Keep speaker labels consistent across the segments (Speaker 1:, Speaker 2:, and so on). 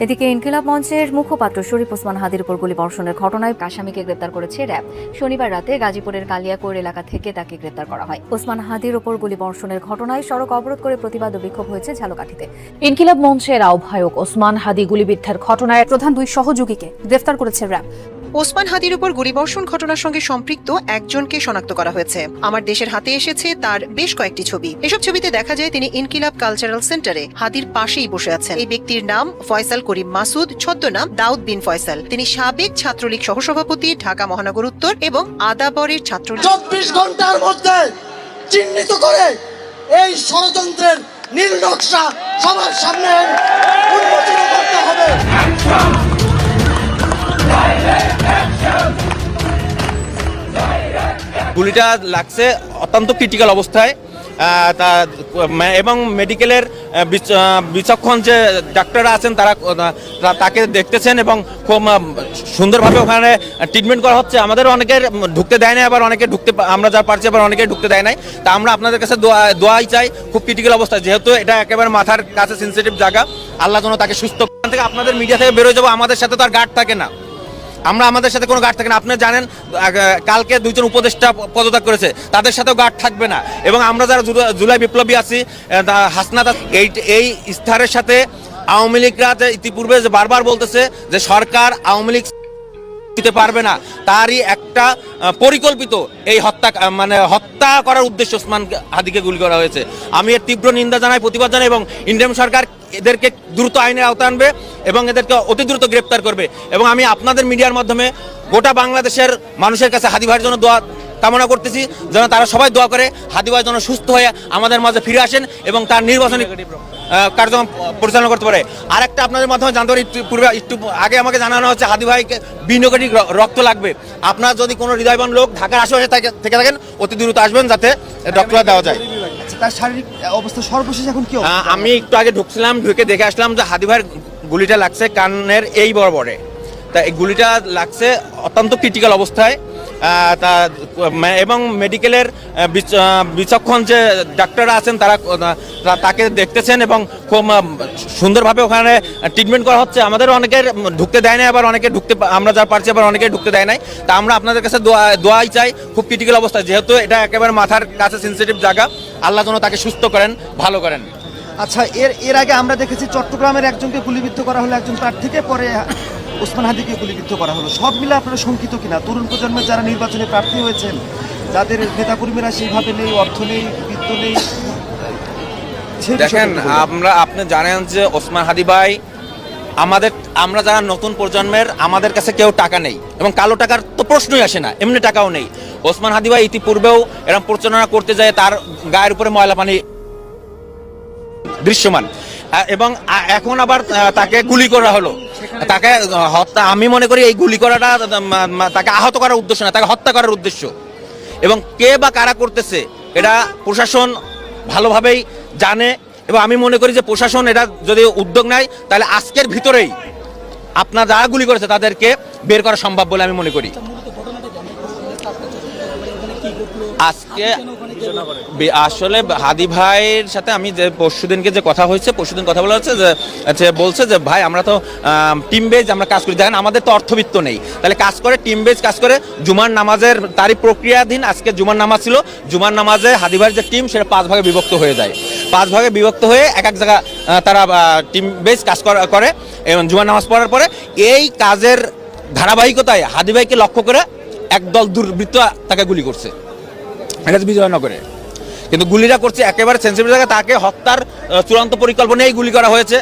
Speaker 1: এদিকে ইনকিলাব মঞ্চের মুখপাত্র শরীফ ওসমান হাদির উপর গুলিবর্ষণের ঘটনায় আসামিকে গ্রেপ্তার করেছে র্যাব। শনিবার রাতে গাজীপুরের কালিয়াকৈর এলাকা থেকে তাকে গ্রেপ্তার করা হয়। ওসমান হাদির উপর গুলিবর্ষণের ঘটনায় সড়ক অবরোধ করে প্রতিবাদ ও বিক্ষোভ হয়েছে ঝালকাঠিতে।
Speaker 2: ইনকিলাব মঞ্চের আহ্বায়ক ওসমান হাদি গুলিবিদ্ধের ঘটনায়
Speaker 1: প্রধান দুই সহযোগীকে গ্রেফতার করেছে র্যাব।
Speaker 3: ওসমান হাদির উপর গুলিবর্ষণ ঘটনার সঙ্গে সম্পৃক্ত একজনকে শনাক্ত করা হয়েছে। আমার দেশের হাতে এসেছে তার বেশ কয়েকটি ছবি। এসব ছবিতে দেখা যায় তিনি ইনকিলাব কালচারাল সেন্টারে হাদির পাশেই বসে আছেন। এই ব্যক্তির নাম ফয়সাল করিম মাসুদ, ছদ্মনাম দাউদ বিন ফয়সাল। তিনি সাবেক ছাত্রলীগ সহসভাপতি, ঢাকা মহানগর উত্তর এবং আদাবরের ছাত্রলীগ।
Speaker 4: 24 ঘন্টার মধ্যে চিহ্নিত করে এই ষড়যন্ত্রের নীল নকশা সবার সামনে উন্মোচন করতে হবে।
Speaker 5: গুলিটা লাগছে অত্যন্ত ক্রিটিক্যাল অবস্থায়, এবং মেডিকেলের বিচক্ষণ যে ডাক্তাররা আছেন তারা তাকে দেখতেছেন এবং খুব সুন্দরভাবে ওখানে ট্রিটমেন্ট করা হচ্ছে। আমাদের অনেকের ঢুকতে দেয় না, আবার অনেকে ঢুকতে, আমরা যা পারছি আবার অনেকে ঢুকতে দেয় নাই। তা আমরা আপনাদের কাছে দোয়াই চাই, খুব ক্রিটিক্যাল অবস্থায়, যেহেতু এটা একেবারে মাথার কাছে সেন্সিটিভ জায়গা। আল্লাহ যেন তাকে সুস্থ থেকে আপনাদের মিডিয়া থেকে বেরোয় যাবো। আমাদের সাথে তো আর গার্ড থাকে না, আমাদের সাথে কোনো গার্ড থাকে না। আপনারা জানেন কালকে দুইজন উপদেষ্টা পদত্যাগ করেছে, তাদের সাথেও গার্ড থাকবে না। এবং আমরা যারা জুলাই বিপ্লবী আছি, হাসনাত এই ইস্তাহারের সাথে আওয়ামী লীগরা ইতিপূর্বে যে বারবার বলতেছে যে সরকার আওয়ামী লীগ দিতে পারবে না, তারই একটা পরিকল্পিত এই হত্যা করার উদ্দেশ্য ওসমান হাদিকে গুলি করা হয়েছে। আমি এর তীব্র নিন্দা জানাই, প্রতিবাদ জানাই এবং ইন্ডিয়ান সরকার এদেরকে দ্রুত আইনের আওতায় আনবে এবং এদেরকে অতি দ্রুত গ্রেপ্তার করবে। এবং আমি আপনাদের মিডিয়ার মাধ্যমে গোটা বাংলাদেশের মানুষের কাছে হাদি ভাইয়ের জন্য দোয়া কামনা করতেছি, যেন তারা সবাই দোয়া করে হাদি ভাই যেন সুস্থ হয়ে আমাদের মাঝে ফিরে আসেন এবং তার নির্বাচনী কার্যক্রম পরিচালনা করতে পারে। আরেকটা আপনাদের মাধ্যমে জানতে পারি, একটু আগে আমাকে জানানো হচ্ছে হাদি ভাইকে বি নেগেটিভ রক্ত লাগবে। আপনার যদি কোনো হৃদয়বান লোক ঢাকার আশেপাশে থেকে থাকেন, অতি দ্রুত আসবেন যাতে রক্তটা দেওয়া যায়।
Speaker 4: তার শারীরিক অবস্থা সর্বশেষ এখন কি?
Speaker 5: আমি একটু আগে ঢুকছিলাম, ঢুকে দেখে আসলাম যে হাদি ভাইয়ের গুলিটা লাগছে কানের এই বরাবরে। তা এই গুলিটা লাগছে অত্যন্ত ক্রিটিক্যাল অবস্থায়, এবং মেডিকেলের বিচক্ষণ যে ডাক্তাররা আছেন তারা তাকে দেখতেছেন এবং খুব সুন্দরভাবে ওখানে ট্রিটমেন্ট করা হচ্ছে। আমাদের অনেকের ঢুকতে দেয় না, আবার অনেকে ঢুকতে, আমরা যা পারছি আবার অনেকে ঢুকতে দেয় নাই। তা আমরা আপনাদের কাছে দোয়াই চাই, খুব ক্রিটিক্যাল অবস্থায়, যেহেতু এটা একেবারে মাথার কাছে সেন্সিটিভ জায়গা। আল্লাহ যেন তাকে সুস্থ করেন, ভালো করেন।
Speaker 4: আচ্ছা, এর আগে আমরা দেখেছি চট্টগ্রামের একজনকে গুলিবিদ্ধ করা হলো, একজন প্রার্থীকে, পরে ওসমান হাদিকে গুলিবিদ্ধ করা হলো। সব মিলে আপনারা শঙ্কিত কিনা? তরুণ প্রজন্মের যারা নির্বাচনে প্রার্থী হয়েছেন, যাদের নেতাকর্মীরা সেইভাবে নেই, অর্থ নেই, বিত্ত নেই।
Speaker 5: দেখেন, আপনি জানেন যে ওসমান হাদি ভাই আমরা যারা নতুন প্রজন্মের, আমাদের কাছে কেউ টাকা নেই এবং কালো টাকার তো প্রশ্নই আসে না, এমনি টাকাও নেই। ওসমান হাদি ভাই ইতিপূর্বেও এরকম প্রচারণা করতে যায়, তার গায়ের উপরে ময়লা পানি দৃশ্যমান, এবং এখন আবার তাকে গুলি করা হলো। তাকে হত্যা, আমি মনে করি এই গুলি করাটা তাকে আহত করার উদ্দেশ্য না, তাকে হত্যা করার উদ্দেশ্য। এবং কে বা কারা করতেছে এটা প্রশাসন ভালোভাবেই জানে, এবং আমি মনে করি যে প্রশাসন এটা যদি উদ্যোগ নেয় তাহলে আজকের ভিতরেই আপনার যারা গুলি করেছে তাদেরকে বের করা সম্ভব বলে আমি মনে করি। আজকে আসলে হাদি ভাইয়ের সাথে আমি যে পরশুদিনকে যে কথা হয়েছে, পরশুদিন কথা বলা হচ্ছে যে বলছে যে ভাই আমরা তো টিম বেজ আমরা কাজ করি। দেখেন, আমাদের তো অর্থবিত্ত নেই, তাহলে কাজ করে টিম বেজ কাজ করে। জুমার নামাজের তারই প্রক্রিয়াধীন আজকে জুমার নামাজ ছিল। জুমার নামাজে হাদি ভাইয়ের যে টিম সেটা 5 ভাগে বিভক্ত হয়ে যায়। 5 ভাগে বিভক্ত হয়ে এক এক জায়গা তারা টিম বেজ কাজ করে এবং জুমার নামাজ পড়ার পরে এই কাজের ধারাবাহিকতায় হাদি ভাইকে লক্ষ্য করে একদল দুর্বৃত্ত তাকে গুলি করছে, এটা বিজয়নগরে। কিন্তু গুলিটা করছে একেবারে সেন্সিটিভ জায়গায়, তাকে হত্যার চূড়ান্ত পরিকল্পনায় গুলি করা হয়েছে।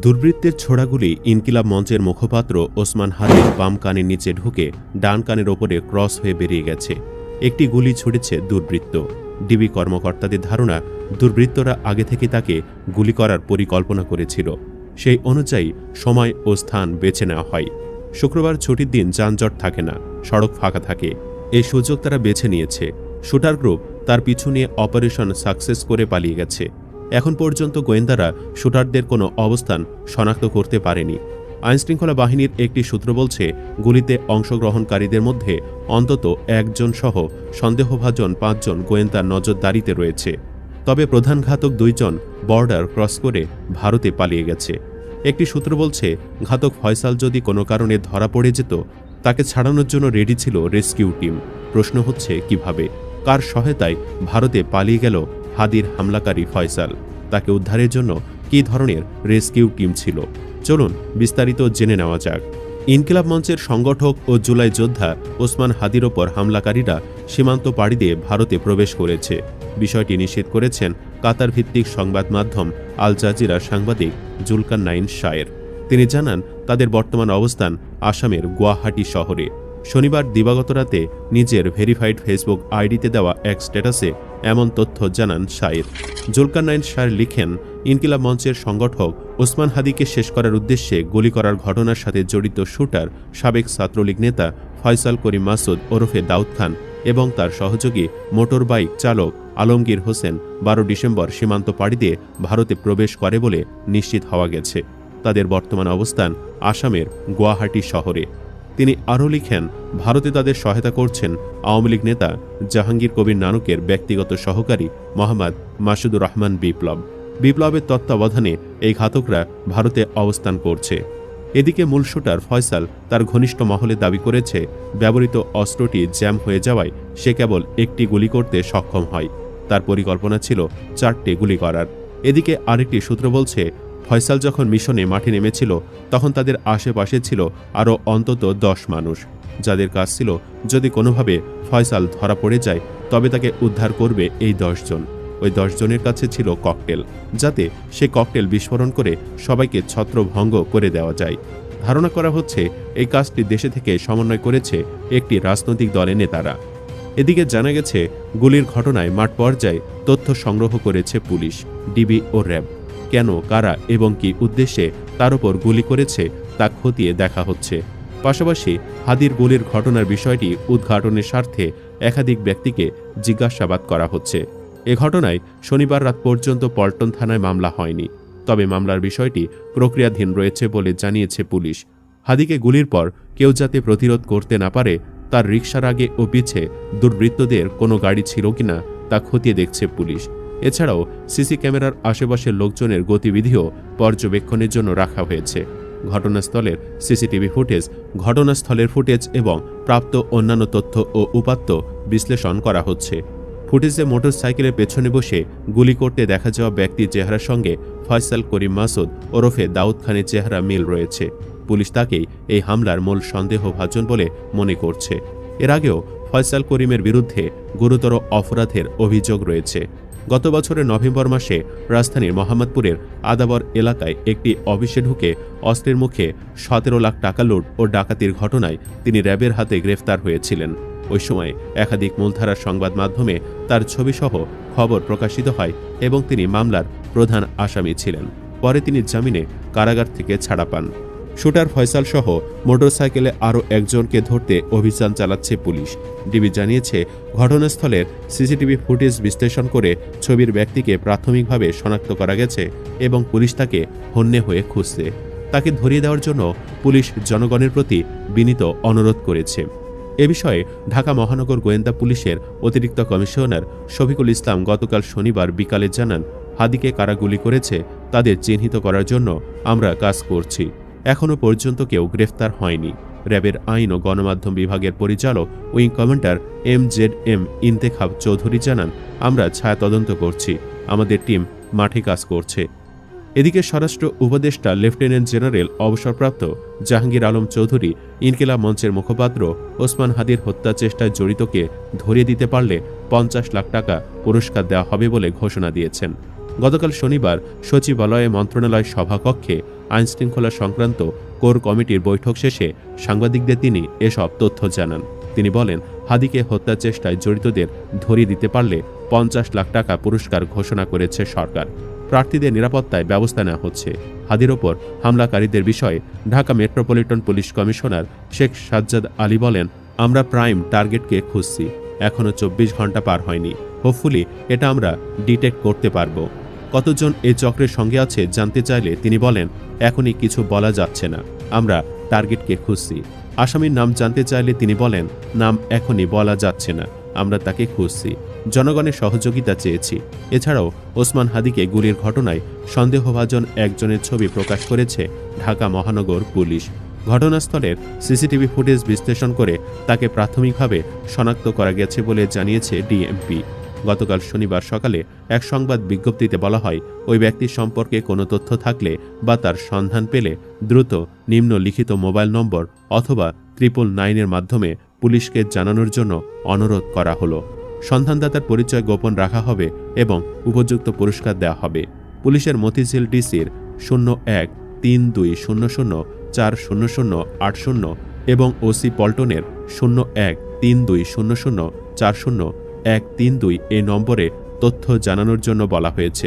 Speaker 6: দুর্বৃত্তের ছোড়াগুলি ইনকিলাব মঞ্চের মুখপাত্র ওসমান হাদির বাম কানের নিচে ঢুকে ডান কানের ওপরে ক্রস হয়ে বেরিয়ে গেছে। একটি গুলি ছুড়েছে দুর্বৃত্ত। ডিবি কর্মকর্তাদের ধারণা, দুর্বৃত্তরা আগে থেকে তাকে গুলি করার পরিকল্পনা করেছিল। সেই অনুযায়ী সময় ও স্থান বেছে নেওয়া হয়। শুক্রবার ছুটির দিন যানজট থাকে না, সড়ক ফাঁকা থাকে। এই সুযোগ তারা বেছে নিয়েছে। শুটার গ্রুপ তার পিছু নিয়ে অপারেশন সাকসেস করে পালিয়ে গেছে। এখন পর্যন্ত গোয়েন্দারা শুটারদের কোনো অবস্থান শনাক্ত করতে পারেনি। আইনশৃঙ্খলা বাহিনীর একটি সূত্র বলছে, গুলিতে অংশগ্রহণকারীদের মধ্যে অন্তত একজন সহ সন্দেহভাজন 5 জন গোয়েন্দার নজরদারিতে রয়েছে। তবে প্রধান ঘাতক 2 জন বর্ডার ক্রস করে ভারতে পালিয়ে গেছে। একটি সূত্র বলছে, ঘাতক ফয়সাল যদি কোনো কারণে ধরা পড়ে যেত, তাকে ছাড়ানোর জন্য রেডি ছিল রেস্কিউ টিম। প্রশ্ন হচ্ছে, কিভাবে, কার সহায়তায় ভারতে পালিয়ে গেল হাদির হামলাকারী ফয়সাল? তাকে উদ্ধারের জন্য কী ধরনের রেস্কিউ টিম ছিল? চলুন বিস্তারিত জেনে নেওয়া যাক। ইনকিলাব মঞ্চের সংগঠক ও জুলাই যোদ্ধা ওসমান হাদির ওপর হামলাকারীরা সীমান্ত পাড়ি দিয়ে ভারতে প্রবেশ করেছে। বিষয়টি নিশ্চিত করেছেন কাতার ভিত্তিক সংবাদ মাধ্যম আল জাজিরার সাংবাদিক জুলকারনাইন শায়ের। তিনি জানান, তাদের বর্তমান অবস্থান আসামের গুয়াহাটি শহরে। শনিবার দিবাগত রাতে নিজের ভেরিফাইড ফেসবুক আইডিতে দেওয়া এক স্ট্যাটাসে এমন তথ্য জানান শায়ের। জুলকারনাইন শায়ের লিখেন, ইনকিলাব মঞ্চের সংগঠক ওসমান হাদিকে শেষ করার উদ্দেশ্যে গুলি করার ঘটনার সাথে জড়িত শুটার সাবেক ছাত্রলীগ নেতা ফয়সাল করিম মাসুদ ওরফে দাউদ খান এবং তার সহযোগী মোটর বাইক চালক আলমগীর হোসেন 12 ডিসেম্বর সীমান্ত পাড়ি দিয়ে ভারতে প্রবেশ করে বলে নিশ্চিত হওয়া গেছে। তাদের বর্তমান অবস্থান আসামের গুয়াহাটি শহরে। তিনি আরও লিখেন, ভারতে তাদের সহায়তা করছেন আওয়ামী লীগ নেতা জাহাঙ্গীর কবির নানকের ব্যক্তিগত সহকারী মোহাম্মদ মাসুদুর রহমান বিপ্লবের তত্ত্বাবধানে এই ঘাতকরা ভারতে অবস্থান করছে। এদিকে মূল শুটার ফয়সাল তার ঘনিষ্ঠ মহলে দাবি করেছে, ব্যবহৃত অস্ত্রটি জ্যাম হয়ে যাওয়ায় সে কেবল একটি গুলি করতে সক্ষম হয়। তার পরিকল্পনা ছিল 4টে গুলি করার। এদিকে আরেকটি সূত্র বলছে, ফয়সাল যখন মিশনে মাঠে নেমেছিল তখন তাদের আশেপাশে ছিল আরও অন্তত 10 মানুষ, যাদের কাজ ছিল যদি কোনোভাবে ফয়সাল ধরা পড়ে যায় তবে তাকে উদ্ধার করবে এই 10 জন। ওই 10 জনের কাছে ছিল ককটেল, যাতে সে ককটেল বিস্ফোরণ করে সবাইকে ছত্রভঙ্গ করে দেওয়া যায়। ধারণা করা হচ্ছে এই কাজটি দেশে থেকে সমন্বয় করেছে একটি রাজনৈতিক দলের নেতারা। এদিকে জানা গেছে, গুলির ঘটনায় মাঠ পর্যায়ে তথ্য সংগ্রহ করেছে পুলিশ, ডিবি ও র্যাব। কেন, কারা এবং কি উদ্দেশ্যে তার উপর গুলি করেছে তা খতিয়ে দেখা হচ্ছে। পাশাপাশি হাদির গুলির ঘটনার বিষয়টি উদ্ঘাটনের স্বার্থে একাধিক ব্যক্তিকে জিজ্ঞাসাবাদ করা হচ্ছে। এ ঘটনায় শনিবার রাত পর্যন্ত পল্টন থানায় মামলা হয়নি, তবে মামলার বিষয়টি প্রক্রিয়াধীন রয়েছে বলে জানিয়েছে পুলিশ। হাদিকে গুলির পর কেউ যাতে প্রতিরোধ করতে না পারে, তার রিকশার আগে ও পিছে দুর্বৃত্তদের কোনো গাড়ি ছিল কিনা তা খতিয়ে দেখছে পুলিশ। এছাড়াও সিসি ক্যামেরার আশেপাশের লোকজনের গতিবিধিও পর্যবেক্ষণের জন্য রাখা হয়েছে। ঘটনাস্থলের সিসিটিভি ফুটেজ, ঘটনাস্থলের ফুটেজ এবং প্রাপ্ত অন্যান্য তথ্য ও উপাত্ত বিশ্লেষণ করা হচ্ছে। ফুটেজে মোটরসাইকেলের পেছনে বসে গুলি করতে দেখা যাওয়া ব্যক্তির চেহারার সঙ্গে ফয়সাল করিম মাসুদ ওরফে দাউদ খানের চেহারা মিল রয়েছে। পুলিশ তাকেই এই হামলার মূল সন্দেহভাজন বলে মনে করছে। এর আগেও ফয়সাল করিমের বিরুদ্ধে গুরুতর অপরাধের অভিযোগ রয়েছে। গত বছরের নভেম্বর মাসে রাজধানীর মোহাম্মদপুরের আদাবর এলাকায় একটি অফিসে ঢুকে অস্ত্রের মুখে 17 লাখ টাকা লুট ও ডাকাতির ঘটনায় তিনি র্যাবের হাতে গ্রেফতার হয়েছিলেন। ওই সময় একাধিক মূলধারার সংবাদ মাধ্যমে তার ছবিসহ খবর প্রকাশিত হয় এবং তিনি মামলার প্রধান আসামি ছিলেন। পরে তিনি জামিনে কারাগার থেকে ছাড়া পান। শুটার ফয়সাল সহ মোটরসাইকেলে আরও একজনকে ধরতে অভিযান চালাচ্ছে পুলিশ। ডিবি জানিয়েছে, ঘটনাস্থলের সিসিটিভি ফুটেজ বিশ্লেষণ করে ছবির ব্যক্তিকে প্রাথমিকভাবে শনাক্ত করা গেছে এবং পুলিশ তাকে হন্যে হয়ে খুঁজছে। তাকে ধরিয়ে দেওয়ার জন্য পুলিশ জনগণের প্রতি বিনীত অনুরোধ করেছে। এ বিষয়ে ঢাকা মহানগর গোয়েন্দা পুলিশের অতিরিক্ত কমিশনার শফিকুল ইসলাম গতকাল শনিবার বিকালে জানান, হাদিকে কারা গুলি করেছে তাদের চিহ্নিত করার জন্য আমরা কাজ করছি। এখনও পর্যন্ত কেউ গ্রেফতার হয়নি। র্যাবের আইন ও গণমাধ্যম বিভাগের পরিচালক wing commander MZM Intekhab Chowdhury জানান, আমরা ছায়া তদন্ত করছি, আমাদের টিম মাঠে কাজ করছে। এদিকে স্বরাষ্ট্র উপদেষ্টা লেফটেন্যান্ট জেনারেল অবসরপ্রাপ্ত জাহাঙ্গীর আলম চৌধুরী ইনকিলাব মঞ্চের মুখপাত্র ওসমান হাদির হত্যা চেষ্টায় জড়িতকে ধরিয়ে দিতে পারলে 50 লাখ টাকা পুরস্কার দেওয়া হবে বলে ঘোষণা দিয়েছেন। গতকাল শনিবার সচিবালয়ে মন্ত্রণালয় সভাকক্ষে আইনশৃঙ্খলা সংক্রান্ত কোর কমিটির বৈঠক শেষে সাংবাদিকদের তিনি এসব তথ্য জানান। তিনি বলেন, হাদিকে হত্যা চেষ্টায় জড়িতদের ধরিয়ে দিতে পারলে 50 লাখ টাকা পুরস্কার ঘোষণা করেছে সরকার। প্রার্থীদের নিরাপত্তায় ব্যবস্থা নেওয়া হচ্ছে। হাদির ওপর হামলাকারীদের বিষয়ে Dhaka metropolitan police commissioner Sheikh Sajjad Ali বলেন, আমরা প্রাইম টার্গেটকে খুঁজছি, এখনও 24 ঘন্টা পার হয়নি। হোপফুলি এটা আমরা ডিটেক্ট করতে পারব। কতজন এই চক্রের সঙ্গে আছে জানতে চাইলে তিনি বলেন, এখনই কিছু বলা যাচ্ছে না। আমরা টার্গেটকে খুঁজছি। আসামির নাম জানতে চাইলে তিনি বলেন, নাম এখনই বলা যাচ্ছে না, আমরা তাকে খুঁজছি, জনগণের সহযোগিতা চেয়েছি। এছাড়াও ওসমান হাদিকে গুলির ঘটনায় সন্দেহভাজন একজনের ছবি প্রকাশ করেছে ঢাকা মহানগর পুলিশ। ঘটনাস্থলের সিসিটিভি ফুটেজ বিশ্লেষণ করে তাকে প্রাথমিকভাবে শনাক্ত করা গেছে বলে জানিয়েছে ডিএমপি। গতকাল শনিবার সকালে এক সংবাদ বিজ্ঞপ্তিতে বলা হয়, ওই ব্যক্তির সম্পর্কে কোনো তথ্য থাকলে বা তার সন্ধান পেলে দ্রুত নিম্নলিখিত মোবাইল নম্বর অথবা 999-এর মাধ্যমে পুলিশকে জানানোর জন্য অনুরোধ করা হলো। সন্ধানদাতার পরিচয় গোপন রাখা হবে এবং উপযুক্ত পুরস্কার দেওয়া হবে। পুলিশের মতিঝিল ডিসির 01-3200-400-80 এবং ওসি পল্টনের 01-3200-40-132 এই নম্বরে তথ্য জানানোর জন্য বলা হয়েছে।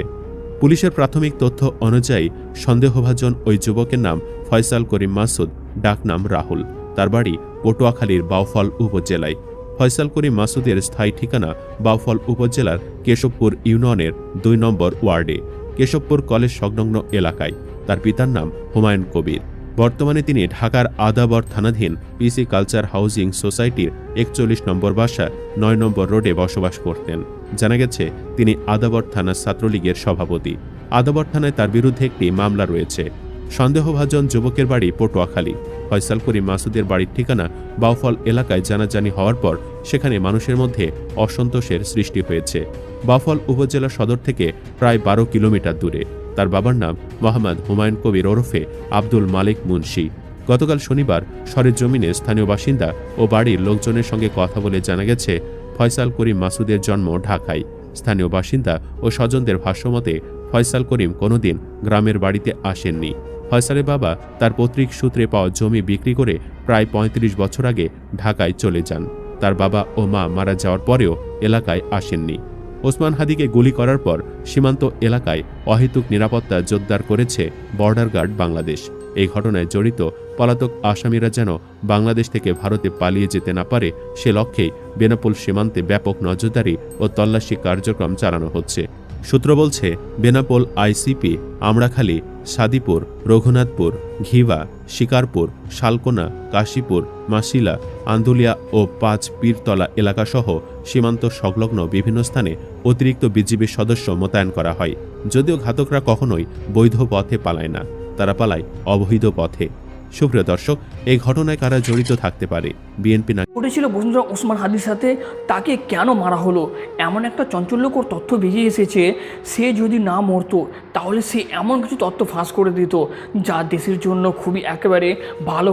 Speaker 6: পুলিশের প্রাথমিক তথ্য অনুযায়ী সন্দেহভাজন ওই যুবকের নাম ফয়সাল করিম মাসুদ, ডাকনাম রাহুল। তার বাড়ি পটুয়াখালীর বাউফল উপজেলায়। ফয়সাল করিম মাসুদের স্থায়ী ঠিকানা বাউফল উপজেলার কেশবপুর ইউনিয়নের 2 নম্বর ওয়ার্ডে, কেশবপুর কলেজ সংলগ্ন এলাকায়। তার পিতার নাম হুমায়ুন কবির। বর্তমানে তিনি ঢাকার আদাবর থানাধীন পিসি কালচার হাউজিং সোসাইটির 41 নম্বর বাসা 9 নম্বর রোডে বসবাস করতেন। জানা গেছে তিনি আদাবর থানার ছাত্রলীগের সভাপতি। আদাবর থানায় তার বিরুদ্ধে একটি মামলা রয়েছে। সন্দেহভাজন যুবকের বাড়ি পটুয়াখালী। ফয়সাল করিম মাসুদের বাড়ির ঠিকানা বাউফল এলাকায় জানাজানি হওয়ার পর সেখানে মানুষের মধ্যে অসন্তোষের সৃষ্টি হয়েছে। বাউফল উপজেলা সদর থেকে প্রায় 12 কিলোমিটার দূরে। তার বাবার নাম মোহাম্মদ হুমায়ুন কবির ওরফে আব্দুল মালিক মুন্সি। গতকাল শনিবার সরেজমিনে স্থানীয় বাসিন্দা ও বাড়ির লোকজনের সঙ্গে কথা বলে জানা গেছে, ফয়সাল করিম মাসুদের জন্ম ঢাকায়। স্থানীয় বাসিন্দা ও স্বজনদের ভাষ্যমতে ফয়সাল করিম কোনোদিন গ্রামের বাড়িতে আসেননি। ফয়সালের বাবা তার পৈতৃক সূত্রে পাওয়া জমি বিক্রি করে প্রায় 35 বছর আগে ঢাকায় চলে যান। তার বাবা ও মা মারা যাওয়ার পরেও এলাকায় আসেননি। ওসমান হাদিকে গুলি করার পর সীমান্ত এলাকায় অহেতুক নিরাপত্তা জোরদার করেছে বর্ডার গার্ড বাংলাদেশ। এই ঘটনায় জড়িত পলাতক আসামিরা যেন বাংলাদেশ থেকে ভারতে পালিয়ে যেতে না পারে সে লক্ষ্যেই বেনাপোল সীমান্তে ব্যাপক নজরদারি ও তল্লাশি কার্যক্রম চালানো হচ্ছে। সূত্র বলছে, বেনাপোল আইসিপি আমড়াখালী, সাদিপুর, রঘুনাথপুর, ঘিবা, শিকারপুর, শালকোনা, কাশীপুর, মাসিলা, আন্দুলিয়া ও 5 পীরতলা এলাকাসহ সীমান্ত সংলগ্ন বিভিন্ন স্থানে অতিরিক্ত বিজিবির সদস্য মোতায়েন করা হয়। যদিও ঘাতকরা কখনোই বৈধ পথে পালায় না, তারা পালায় অবৈধ পথে। সুপ্রিয় দর্শক, এই ঘটনায় কারা জড়িত থাকতে পারে? বিএনপি না
Speaker 7: ঘটেছিল বসুন্ধরা ওসমান হাদির সাথে, তাকে কেন মারা হলো? এমন একটা চাঞ্চল্যকর তথ্য বেরিয়ে এসেছে, সে যদি না মরতো তাহলে সে এমন কিছু তথ্য ফাঁস করে দিত যা দেশের জন্য খুবই একেবারে ভালো